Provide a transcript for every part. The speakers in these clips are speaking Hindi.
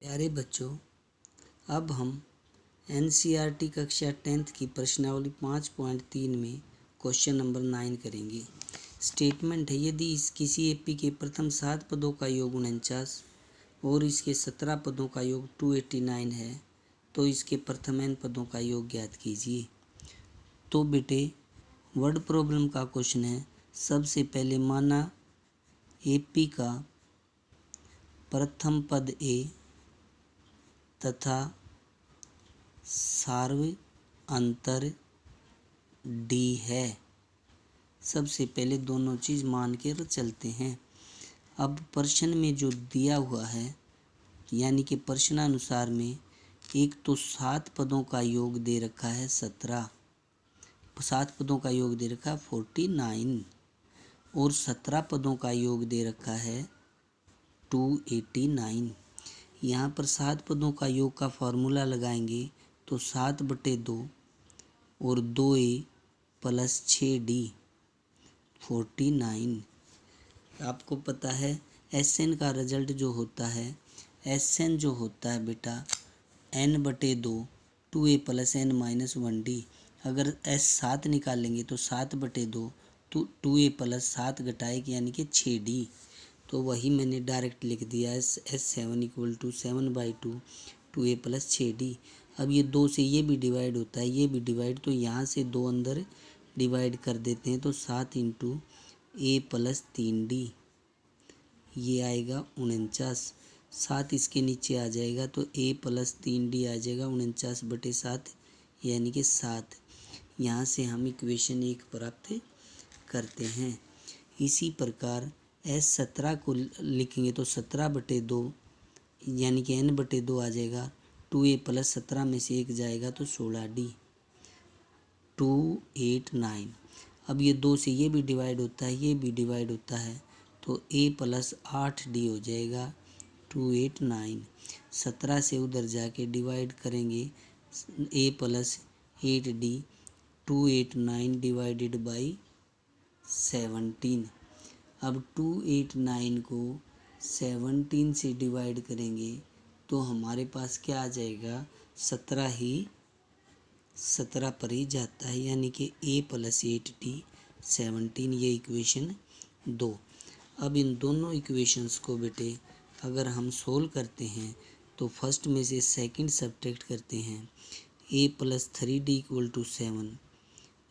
प्यारे बच्चों, अब हम एनसीईआरटी कक्षा 10th की प्रश्नावली 5.3 में क्वेश्चन नंबर 9 करेंगे। स्टेटमेंट है, यदि किसी एपी के प्रथम 7 पदों का योग 49 और इसके 17 पदों का योग 289 है तो इसके प्रथम n पदों का योग ज्ञात कीजिए। तो बेटे वर्ड प्रॉब्लम का क्वेश्चन है। सबसे पहले माना एपी का प्रथम पद ए तथा सार्वअंतर डी है। सबसे पहले दोनों चीज़ मान के चलते हैं। अब प्रश्न में जो दिया हुआ है यानी कि प्रश्नानुसार में एक तो 7 पदों का योग दे रखा है 17, 7 पदों का योग दे रखा है 49 और 17 पदों का योग दे रखा है 289। यहाँ पर 7 पदों का योग का फॉर्मूला लगाएंगे तो 7/2 और 2a प्लस 6d 49। आपको पता है SN का रिजल्ट जो होता है, SN जो होता है बेटा n/2 2a plus n minus 1d। अगर S7 निकालेंगे तो 7/2 तो 2a प्लस 7 घटाएगी यानी कि 6d। तो वही मैंने डायरेक्ट लिख दिया है S7 = 7/2 2a प्लस 6d। अब ये 2 से ये भी डिवाइड होता है, ये भी डिवाइड, तो यहाँ से 2 अंदर डिवाइड कर देते हैं तो 7 × a प्लस 3d ये आएगा 49। 7 इसके नीचे आ जाएगा तो a प्लस 3d आ जाएगा 49/7 यानी कि 7। यहाँ से हम इक्वेशन 1 प्राप्त करते हैं। इसी प्रकार S17 को लिखेंगे तो 17/2 यानी कि n/2 आ जाएगा। 2a प्लस 17 में से 1 जाएगा तो 16d 289। अब ये 2 से ये भी डिवाइड होता है, ये भी डिवाइड होता है तो a प्लस 8d हो जाएगा 289। 17 से उधर जाके डिवाइड करेंगे a plus 8d 289 divided by 17। अब 289 को 17 से डिवाइड करेंगे तो हमारे पास क्या आ जाएगा, 17 पर ही जाता है यानी कि a प्लस 8d 17। ये इक्वेशन 2। अब इन दोनों इक्वेशंस को बेटे अगर हम सोल्व करते हैं तो फर्स्ट में से सेकंड सब्ट्रैक्ट करते हैं। a plus 3d = 7,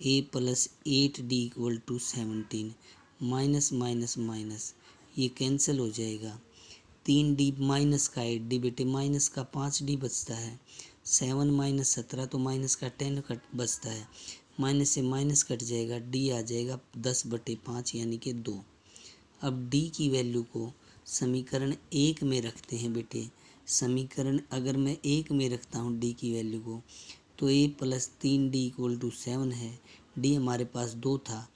a plus 8d = 17, minus minus minus ये कैंसिल हो जाएगा। 3d माइनस का 8d बेटे माइनस का 5d बचता है। 7 माइनस 17 तो माइनस का 10 कट बचता है। माइनस से माइनस कट जाएगा, d आ जाएगा 10/5 यानी कि 2। अब d की वैल्यू को समीकरण 1 में रखते हैं बेटे। समीकरण अगर मैं 1 में रखता हूँ d की वैल्यू को तो a प्लस 3d = 7 है। d हमारे पास 2 था।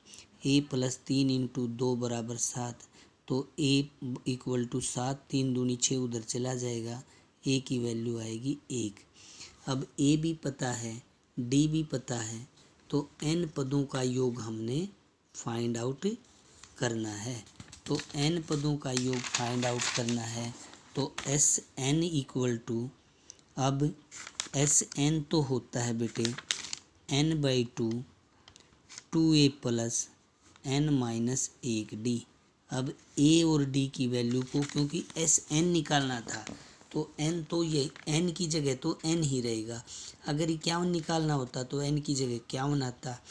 a प्लस 3 × 2 = 7 तो a = 7, 3 दूनी 6 उधर चला जाएगा, a की वैल्यू आएगी 1। अब a भी पता है, d भी पता है तो n पदों का योग हमने फाइंड आउट करना है। तो n पदों का योग फाइंड आउट करना है तो Sn = अब Sn तो होता है बेटे n/2 2a plus n minus 1d। अब a और d की वैल्यू को क्योंकि Sn निकालना था तो n तो ये n की जगह तो n ही रहेगा। अगर 51 निकालना होता तो n की जगह 51 आता,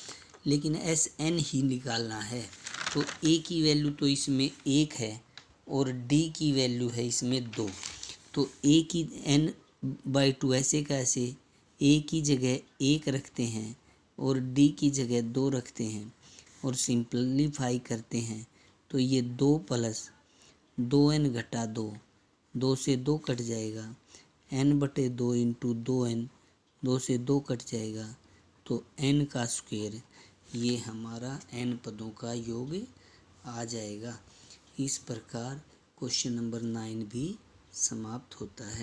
लेकिन Sn ही निकालना है तो a की वैल्यू तो इसमें 1 है और d की वैल्यू है इसमें 2। तो a की n/2 ऐसे कैसे, a की जगह 1 रखते हैं और d की जगह 2 रखते हैं और सिंपलीफाई करते हैं तो ये 2 प्लस 2n घटा 2, 2 से 2 कट जाएगा, n/2 × 2n, 2 से 2 कट जाएगा तो n का स्क्वायर, ये हमारा n पदों का योग आ जाएगा। इस प्रकार क्वेश्चन नंबर 9 भी समाप्त होता है।